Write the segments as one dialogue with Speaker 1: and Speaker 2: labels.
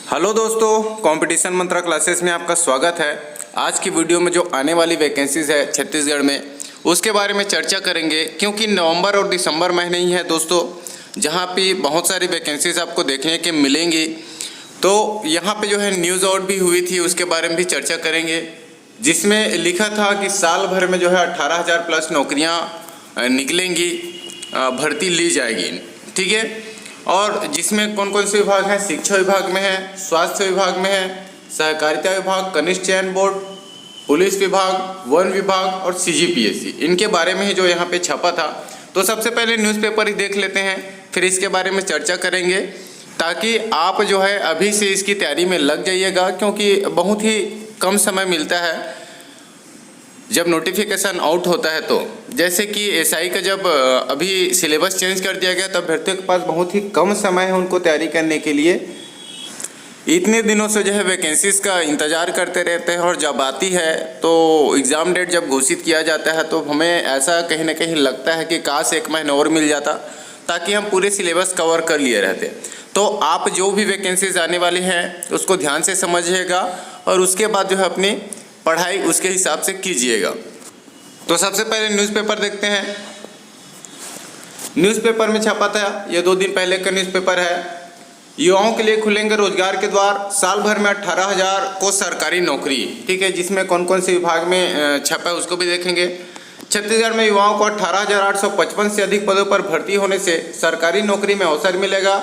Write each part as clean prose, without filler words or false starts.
Speaker 1: Hello दोस्तों, competition मंत्रा classes में आपका स्वागत है। आज की वीडियो में जो आने वाली वैकेंसीज है छत्तीसगढ़ में उसके बारे में चर्चा करेंगे, क्योंकि नवंबर और दिसंबर महीने ही है दोस्तों जहां पे बहुत सारी वैकेंसीज आपको देखने के मिलेंगी। तो यहां पे जो है न्यूज़ आउट भी हुई थी, उसके बारे में भी चर्चा करेंगे, जिसमें लिखा था कि साल भर में जो है 18,000 प्लस नौकरियाँ निकलेंगी, भर्ती ली जाएगी। ठीक है, और जिसमें कौन कौन से विभाग हैं? शिक्षा विभाग में है, स्वास्थ्य विभाग में है, सहकारिता विभाग, कनिष्ठ चयन बोर्ड, पुलिस विभाग, वन विभाग और सीजीपीएससी। इनके बारे में ही जो यहाँ पे छपा था। तो सबसे पहले न्यूज़पेपर ही देख लेते हैं, फिर इसके बारे में चर्चा करेंगे, ताकि आप जो है अभी से इसकी तैयारी में लग जाइएगा, क्योंकि बहुत ही कम समय मिलता है जब नोटिफिकेशन आउट होता है। तो जैसे कि एसआई का जब अभी सिलेबस चेंज कर दिया गया, तब अभ्यर्थियों के पास बहुत ही कम समय है उनको तैयारी करने के लिए। इतने दिनों से जो है वैकेंसीज का इंतज़ार करते रहते हैं, और जब आती है तो एग्ज़ाम डेट जब घोषित किया जाता है तो हमें ऐसा कहीं ना कहीं लगता है कि काश एक महीना और मिल जाता, ताकि हम पूरे सिलेबस कवर कर लिए रहते। तो आप जो भी वैकेंसीज आने वाली हैं उसको ध्यान से समझिएगा, और उसके बाद जो है अपनी पढ़ाई उसके हिसाब से कीजिएगा। तो सबसे पहले न्यूज़पेपर देखते हैं। न्यूज़पेपर में छपा था, ये 2 दिन पहले का न्यूज़पेपर है। युवाओं के लिए खुलेंगे रोजगार के द्वार, साल भर में 18,000 को सरकारी नौकरी। ठीक है, जिसमें कौन कौन से विभाग में छपा है उसको भी देखेंगे। छत्तीसगढ़ में युवाओं को 18,855 से अधिक पदों पर भर्ती होने से सरकारी नौकरी में अवसर मिलेगा।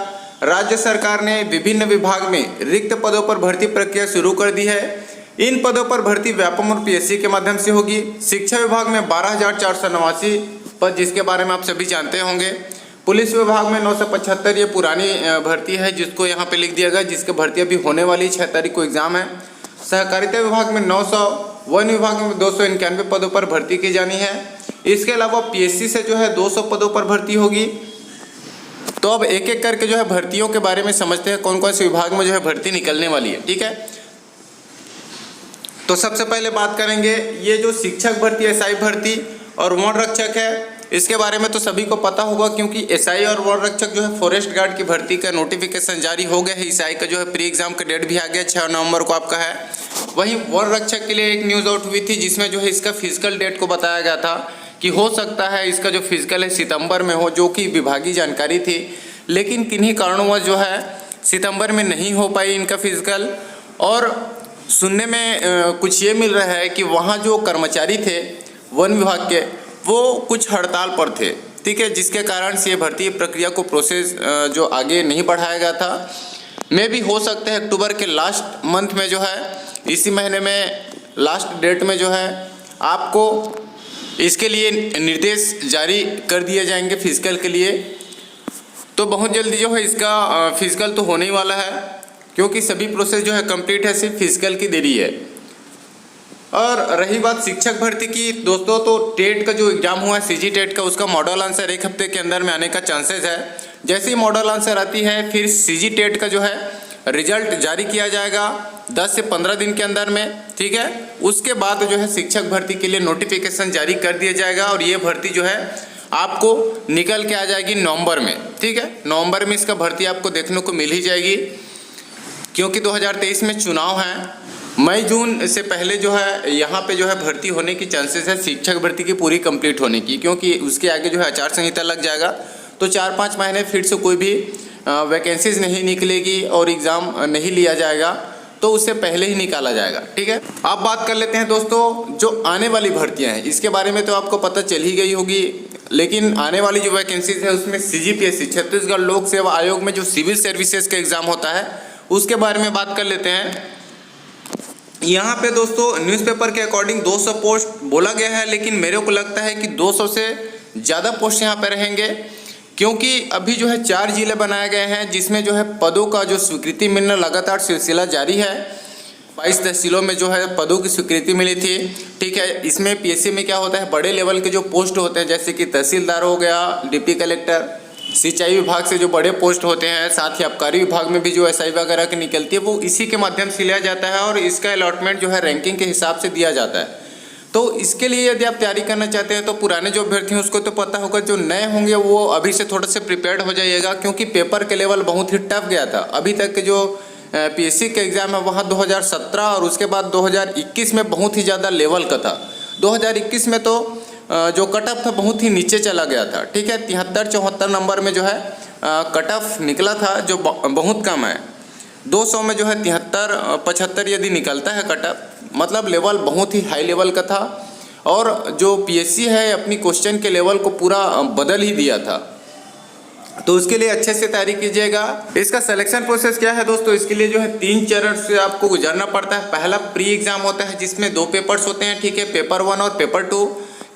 Speaker 1: राज्य सरकार ने विभिन्न विभाग में रिक्त पदों पर भर्ती प्रक्रिया शुरू कर दी है। इन पदों पर भर्ती व्यापम और पीएससी के माध्यम से होगी। शिक्षा विभाग में 12,489 पद, जिसके बारे में आप सभी जानते होंगे। पुलिस विभाग में 975, ये पुरानी भर्ती है जिसको यहाँ पे लिख दिया गया, जिसकी भर्ती अभी होने वाली 6 तारीख को एग्जाम है। सहकारिता विभाग में 900, वन विभाग में 291 पदों पर भर्ती की जानी है। इसके अलावा पीएससी से जो है 200 पदों पर भर्ती होगी। तो अब एक एक करके जो है भर्तियों के बारे में समझते हैं, कौन कौन से विभाग में जो है भर्ती निकलने वाली है। ठीक है, तो सबसे पहले बात करेंगे ये जो शिक्षक भर्ती, एसआई भर्ती और वन रक्षक है, इसके बारे में तो सभी को पता होगा, क्योंकि एसआई और वन रक्षक जो है फॉरेस्ट गार्ड की भर्ती का नोटिफिकेशन जारी हो गया है। एसआई का जो है प्री एग्जाम का डेट भी आ गया, 6 नवंबर को आपका है। वहीं वन रक्षक के लिए एक न्यूज़ आउट हुई थी, जिसमें जो है इसका फिजिकल डेट को बताया गया था कि हो सकता है इसका जो फिजिकल है सितंबर में हो, जो कि विभागीय जानकारी थी। लेकिन किन्हीं कारणों जो है सितंबर में नहीं हो पाई इनका फिजिकल, और सुनने में कुछ ये मिल रहा है कि वहाँ जो कर्मचारी थे वन विभाग के, वो कुछ हड़ताल पर थे। ठीक है, जिसके कारण से ये भर्ती प्रक्रिया को प्रोसेस जो आगे नहीं बढ़ाया गया था। मे भी हो सकता है अक्टूबर के लास्ट मंथ में जो है, इसी महीने में लास्ट डेट में जो है आपको इसके लिए निर्देश जारी कर दिए जाएंगे फिजिकल के लिए। तो बहुत जल्दी जो है इसका फिजिकल तो होने ही वाला है, क्योंकि सभी प्रोसेस जो है कंप्लीट है, सिर्फ फिजिकल की देरी है। और रही बात शिक्षक भर्ती की दोस्तों, तो टेट का जो एग्ज़ाम हुआ है सीजी टेट का, उसका मॉडल आंसर 1 हफ्ते के अंदर में आने का चांसेस है। जैसे ही मॉडल आंसर आती है, फिर सीजी टेट का जो है रिजल्ट जारी किया जाएगा 10 से 15 दिन के अंदर में। ठीक है, उसके बाद जो है शिक्षक भर्ती के लिए नोटिफिकेशन जारी कर दिया जाएगा, और ये भर्ती जो है आपको निकल के आ जाएगी नवंबर में। ठीक है, नवंबर में इसका भर्ती आपको देखने को मिल ही जाएगी, क्योंकि 2023 में चुनाव हैं। मई जून से पहले जो है यहाँ पे जो है भर्ती होने की चांसेस है शिक्षक भर्ती की पूरी कंप्लीट होने की, क्योंकि उसके आगे जो है आचार संहिता लग जाएगा। तो 4-5 महीने फिर से कोई भी वैकेंसीज नहीं निकलेगी और एग्ज़ाम नहीं लिया जाएगा, तो उससे पहले ही निकाला जाएगा। ठीक है, अब बात कर लेते हैं दोस्तों जो आने वाली भर्तियाँ हैं, इसके बारे में तो आपको पता चल ही गई होगी। लेकिन आने वाली जो वैकेंसीज है उसमें सीजीपीएससी, छत्तीसगढ़ लोक सेवा आयोग में जो सिविल सर्विसेज का एग्ज़ाम होता है, उसके बारे में बात कर लेते हैं। यहाँ पे दोस्तों न्यूज़पेपर के अकॉर्डिंग 200 पोस्ट बोला गया है, लेकिन मेरे को लगता है कि 200 से ज़्यादा पोस्ट यहाँ पे रहेंगे, क्योंकि अभी जो है 4 जिले बनाए गए हैं, जिसमें जो है पदों का जो स्वीकृति मिलना लगातार सिलसिला जारी है। 22 तहसीलों में जो है पदों की स्वीकृति मिली थी। ठीक है, इसमें पीएससी में क्या होता है, बड़े लेवल के जो पोस्ट होते हैं, जैसे कि तहसीलदार हो गया, डिप्टी कलेक्टर, सिंचाई विभाग से जो बड़े पोस्ट होते हैं, साथ ही आबकारी विभाग में भी जो एसआई वगैरह की निकलती है, वो इसी के माध्यम से लिया जाता है, और इसका अलॉटमेंट जो है रैंकिंग के हिसाब से दिया जाता है। तो इसके लिए यदि आप तैयारी करना चाहते हैं, तो पुराने जो अभ्यर्थी हैं उसको तो पता होगा, जो नए होंगे वो अभी से थोड़ा से प्रिपेयर्ड हो जाइएगा, क्योंकि पेपर के लेवल बहुत ही टफ गया था। अभी तक के जो पीएससी का एग्ज़ाम है वहाँ 2017 और उसके बाद 2021 में बहुत ही ज़्यादा लेवल का था। 2021 में तो जो कट ऑफ था बहुत ही नीचे चला गया था, ठीक है। 73-74 नंबर में जो है कट ऑफ निकला था, जो बहुत कम है। 200 में जो है 73-75 यदि निकलता है कट ऑफ, मतलब लेवल बहुत ही हाई लेवल का था। और जो पीएससी है अपनी क्वेश्चन के लेवल को पूरा बदल ही दिया था, तो उसके लिए अच्छे से तैयारी कीजिएगा। इसका सिलेक्शन प्रोसेस क्या है दोस्तों, इसके लिए जो है 3 चरण से आपको गुजरना पड़ता है। पहला प्री एग्जाम होता है जिसमें 2 पेपर्स होते हैं, ठीक है, पेपर 1 और पेपर 2।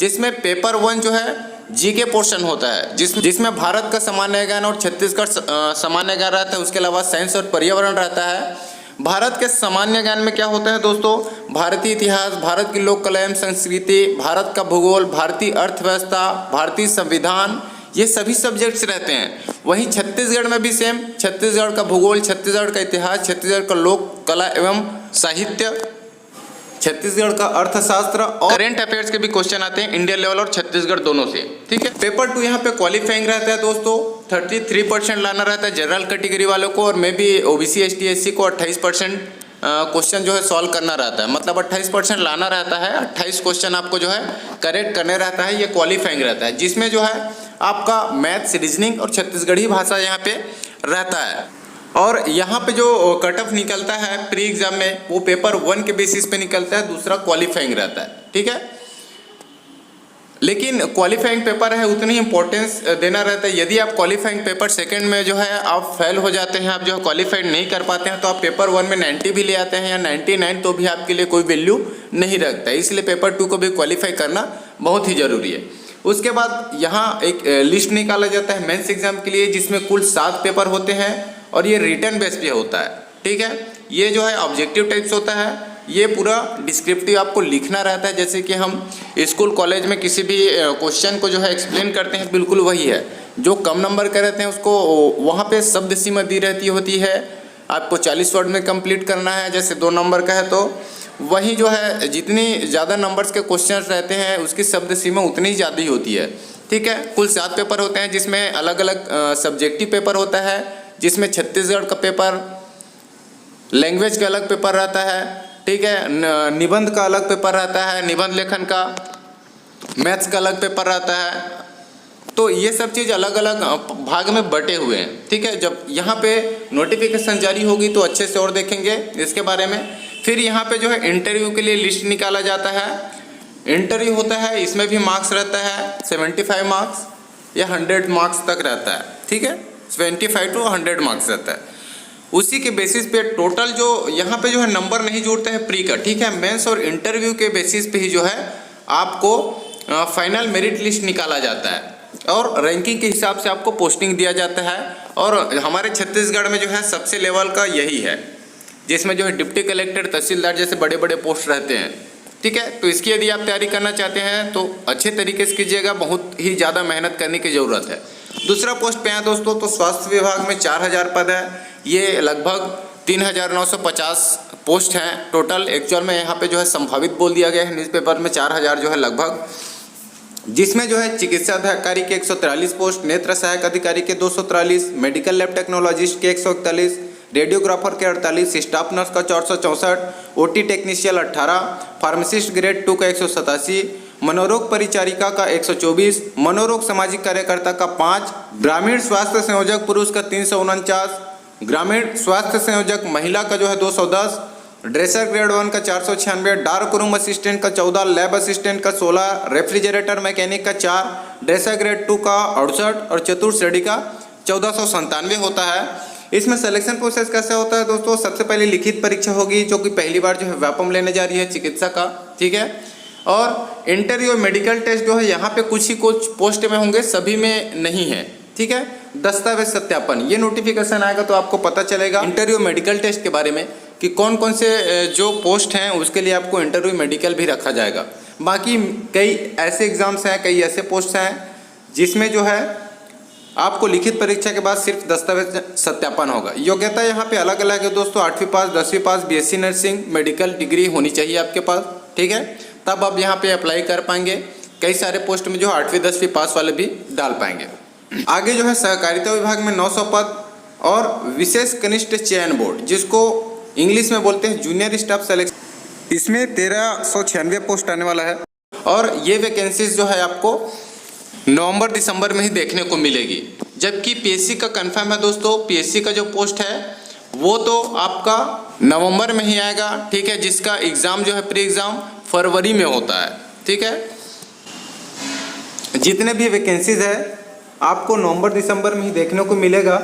Speaker 1: जिसमें पेपर 1 जो है जीके पोर्शन होता है, जिसमें भारत का सामान्य ज्ञान और छत्तीसगढ़ सामान्य ज्ञान रहता है। उसके अलावा साइंस और पर्यावरण रहता है। भारत के सामान्य ज्ञान में क्या होता है दोस्तों, भारतीय इतिहास, भारत की लोक कला एवं संस्कृति, भारत का भूगोल, भारतीय अर्थव्यवस्था, भारतीय संविधान, ये सभी सब्जेक्ट्स रहते हैं। वहीं छत्तीसगढ़ में भी सेम, छत्तीसगढ़ का भूगोल, छत्तीसगढ़ का इतिहास, छत्तीसगढ़ का लोक कला एवं साहित्य, छत्तीसगढ़ का अर्थशास्त्र और करेंट अफेयर्स के भी क्वेश्चन आते हैं इंडिया लेवल और छत्तीसगढ़ दोनों से, ठीक है। पेपर 2 यहाँ पे क्वालिफाइंग रहता है दोस्तों, 33% लाना रहता है जनरल कैटेगरी वालों को, और मैं भी ओबीसी एसटी एससी को 28% क्वेश्चन जो है सॉल्व करना रहता है, मतलब 28% लाना रहता है। 28 क्वेश्चन आपको जो है करेक्ट करने रहता है, ये क्वालिफाइंग रहता है, जिसमें जो है आपका मैथ्स, रीजनिंग और छत्तीसगढ़ी भाषा यहाँ पे रहता है। और यहाँ पे जो कट ऑफ निकलता है प्री एग्जाम में वो पेपर 1 के बेसिस पे निकलता है, दूसरा क्वालिफाइंग रहता है, ठीक है। लेकिन क्वालिफाइंग पेपर है उतनी इंपॉर्टेंस देना रहता है। यदि आप क्वालिफाइंग पेपर सेकंड में जो है आप फेल हो जाते हैं, आप जो है क्वालिफाइड नहीं कर पाते हैं, तो आप पेपर 1 में 90 भी ले आते हैं या 99, तो भी आपके लिए कोई वैल्यू नहीं रखता है। इसलिए पेपर 2 को भी क्वालिफाई करना बहुत ही ज़रूरी है। उसके बाद यहाँ एक लिस्ट निकाला जाता है मेंस एग्जाम के लिए, जिसमें कुल 7 पेपर होते हैं और ये रिटन बेस पे होता है, ठीक है। ये जो है ऑब्जेक्टिव टाइप्स होता है, ये पूरा डिस्क्रिप्टिव आपको लिखना रहता है। जैसे कि हम स्कूल कॉलेज में किसी भी क्वेश्चन को जो है एक्सप्लेन करते हैं, बिल्कुल वही है। जो कम नंबर के रहते हैं उसको वहाँ पे शब्द सीमा दी रहती होती है, आपको 40 वर्ड में कंप्लीट करना है। जैसे 2 नंबर का है तो वही जो है जितनी ज़्यादा नंबर्स के क्वेश्चन रहते हैं उसकी शब्द सीमा उतनी ही ज़्यादा ही होती है, ठीक है। कुल 7 पेपर होते हैं, जिसमें अलग अलग सब्जेक्टिव पेपर होता है, जिसमें छत्तीसगढ़ का पेपर, लैंग्वेज का अलग पेपर रहता है, ठीक है, निबंध का अलग पेपर रहता है, निबंध लेखन का, मैथ्स का अलग पेपर रहता है। तो ये सब चीज़ अलग अलग भाग में बटे हुए हैं, ठीक है। जब यहाँ पे नोटिफिकेशन जारी होगी तो अच्छे से और देखेंगे इसके बारे में। फिर यहाँ पे जो है इंटरव्यू के लिए लिस्ट निकाला जाता है। इंटरव्यू होता है, इसमें भी मार्क्स रहता है 75 मार्क्स या 100 मार्क्स तक रहता है, ठीक है। 75 to 100 मार्क्स रहता है। उसी के बेसिस पे टोटल जो यहाँ पे जो है नंबर नहीं जोड़ते हैं प्री का, ठीक है। मेंस और इंटरव्यू के बेसिस पे ही जो है आपको फाइनल मेरिट लिस्ट निकाला जाता है और रैंकिंग के हिसाब से आपको पोस्टिंग दिया जाता है। और हमारे छत्तीसगढ़ में जो है सबसे लेवल का यही है, जिसमें जो है डिप्टी कलेक्टर, तहसीलदार जैसे बड़े बड़े पोस्ट रहते हैं, ठीक है। तो इसकी यदि आप तैयारी करना चाहते हैं तो अच्छे तरीके से कीजिएगा, बहुत ही ज़्यादा मेहनत करने की ज़रूरत है। दूसरा पोस्ट पे है दोस्तों, तो स्वास्थ्य विभाग में 4000 पद है। ये लगभग 3950 पोस्ट हैं टोटल। एक्चुअल में यहाँ पे जो है संभावित बोल दिया गया है न्यूज़पेपर में 4000 जो है लगभग, जिसमें जो है चिकित्सा अधिकारी के 143 पोस्ट, नेत्र सहायक अधिकारी के 243, मेडिकल लैब टेक्नोलॉजिस्ट के 141, रेडियोग्राफर के 48, स्टाफ नर्स का 464, ओटी टेक्नीशियन 18, फार्मासिस्ट ग्रेड 2 का 187, मनोरोग परिचारिका का 124, मनोरोग सामाजिक कार्यकर्ता का 5, ग्रामीण स्वास्थ्य संयोजक पुरुष का 349, ग्रामीण स्वास्थ्य संयोजक महिला का जो है 210, ड्रेसर ग्रेड 1 का 496, डार्क रूम असिस्टेंट का 14, लैब असिस्टेंट का 16, रेफ्रिजरेटर मैकेनिक का 4, ड्रेसर ग्रेड 2 का 68 और चतुर्थ श्रेणी का 1497 होता है। इसमें सिलेक्शन प्रोसेस कैसे होता है दोस्तों, सबसे पहले लिखित परीक्षा होगी जो कि पहली बार जो है व्यापम लेने जा रही है चिकित्सा का, ठीक है। और इंटरव्यू मेडिकल टेस्ट जो है यहाँ पे कुछ ही कुछ पोस्ट में होंगे, सभी में नहीं है, ठीक है। दस्तावेज सत्यापन, ये नोटिफिकेशन आएगा तो आपको पता चलेगा इंटरव्यू मेडिकल टेस्ट के बारे में कि कौन कौन से जो पोस्ट हैं उसके लिए आपको इंटरव्यू मेडिकल भी रखा जाएगा। बाकी कई ऐसे एग्जाम्स हैं, कई ऐसे पोस्ट हैं जिसमें जो है आपको लिखित परीक्षा के बाद सिर्फ दस्तावेज सत्यापन होगा। योग्यता यहाँ पे अलग अलग है दोस्तों, 8वीं पास, 10वीं पास, बीएससी नर्सिंग, मेडिकल डिग्री होनी चाहिए आपके पास, ठीक है। तब आप यहाँ पे अप्लाई कर पाएंगे। कई सारे पोस्ट में जो 8वीं 10वीं पास वाले भी डाल पाएंगे। आगे जो है सहकारिता विभाग में 900 पद और विशेष कनिष्ठ चयन बोर्ड, जिसको इंग्लिश में बोलते हैं जूनियर स्टाफ सिलेक्शन, इसमें 1396 पोस्ट आने वाला है। और ये वैकेंसीज जो है आपको नवंबर दिसंबर में ही देखने को मिलेगी। जबकि पीएससी का कंफर्म है दोस्तों, पीएससी का जो पोस्ट है वो तो आपका नवंबर में ही आएगा, ठीक है, जिसका एग्ज़ाम जो है प्री एग्ज़ाम फरवरी में होता है, ठीक है। जितने भी वैकेंसीज है आपको नवंबर दिसंबर में ही देखने को मिलेगा,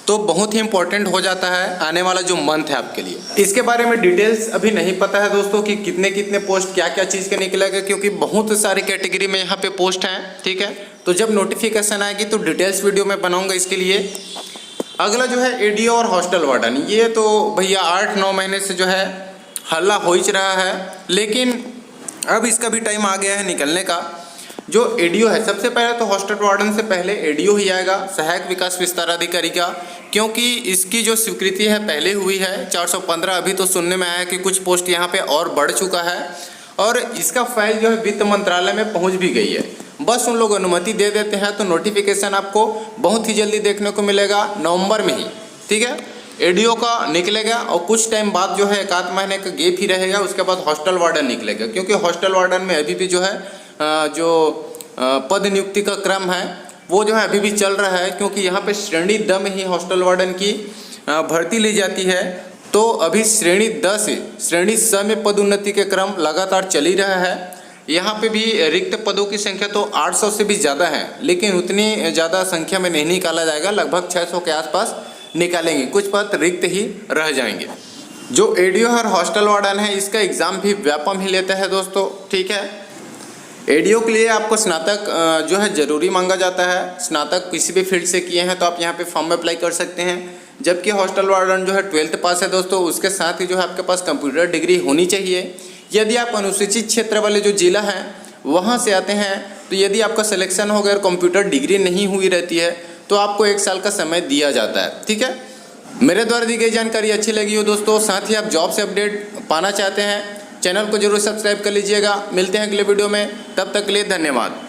Speaker 1: तो बहुत ही इंपॉर्टेंट हो जाता है आने वाला जो मंथ है आपके लिए। इसके बारे में डिटेल्स अभी नहीं पता है दोस्तों कि कितने कितने पोस्ट क्या क्या चीज़ के निकलेगा, क्योंकि बहुत सारी कैटेगरी में यहाँ पे पोस्ट हैं, ठीक है। तो जब नोटिफिकेशन आएगी तो डिटेल्स वीडियो में बनाऊंगा इसके लिए। अगला जो है एडीओ और हॉस्टल वार्डन, ये तो भैया 8-9 महीने से जो है हल्ला हो ही रहा है, लेकिन अब इसका भी टाइम आ गया है निकलने का। जो एडीओ है, सबसे पहले तो हॉस्टल वार्डन से पहले एडीओ ही आएगा, सहायक विकास विस्तार अधिकारी का, क्योंकि इसकी जो स्वीकृति है पहले हुई है 415। अभी तो सुनने में आया कि कुछ पोस्ट यहाँ पे और बढ़ चुका है, और इसका फाइल जो है वित्त मंत्रालय में पहुँच भी गई है। बस उन लोग अनुमति दे देते हैं तो नोटिफिकेशन आपको बहुत ही जल्दी देखने को मिलेगा नवंबर में ही, ठीक है। एडीओ का निकलेगा और कुछ टाइम बाद जो है 1 महीने का गैप ही रहेगा, उसके बाद हॉस्टल वार्डन निकलेगा। क्योंकि हॉस्टल वार्डन में अभी भी जो है पद नियुक्ति का क्रम है वो जो है अभी भी चल रहा है, क्योंकि यहाँ पे श्रेणी द में ही हॉस्टल वार्डन की भर्ती ली जाती है। तो अभी श्रेणी द से श्रेणी स में पदोन्नति के क्रम लगातार चल ही रहा है। यहाँ पे भी रिक्त पदों की संख्या तो 800 से भी ज़्यादा है, लेकिन उतनी ज़्यादा संख्या में नहीं निकाला जाएगा, लगभग 600 के आसपास निकालेंगे, कुछ पद रिक्त ही रह जाएंगे। जो एडीओ और हॉस्टल वार्डन है इसका एग्ज़ाम भी व्यापम ही लेता है दोस्तों, ठीक है। एडीओ के लिए आपको स्नातक जो है ज़रूरी मांगा जाता है, स्नातक किसी भी फील्ड से किए हैं तो आप यहाँ पे फॉर्म में अप्लाई कर सकते हैं। जबकि हॉस्टल वार्डन जो है 12th पास है दोस्तों, उसके साथ ही जो है आपके पास कंप्यूटर डिग्री होनी चाहिए। यदि आप अनुसूचित क्षेत्र वाले जो जिला हैं वहाँ से आते हैं तो यदि आपका सिलेक्शन हो गया और कंप्यूटर डिग्री नहीं हुई रहती है तो आपको 1 साल का समय दिया जाता है, ठीक है। मेरे द्वारा दी गई जानकारी अच्छी लगी हो दोस्तों, साथ ही आप जॉब से अपडेट पाना चाहते हैं, चैनल को जरूर सब्सक्राइब कर लीजिएगा। मिलते हैं अगले वीडियो में, तब तक के लिए धन्यवाद।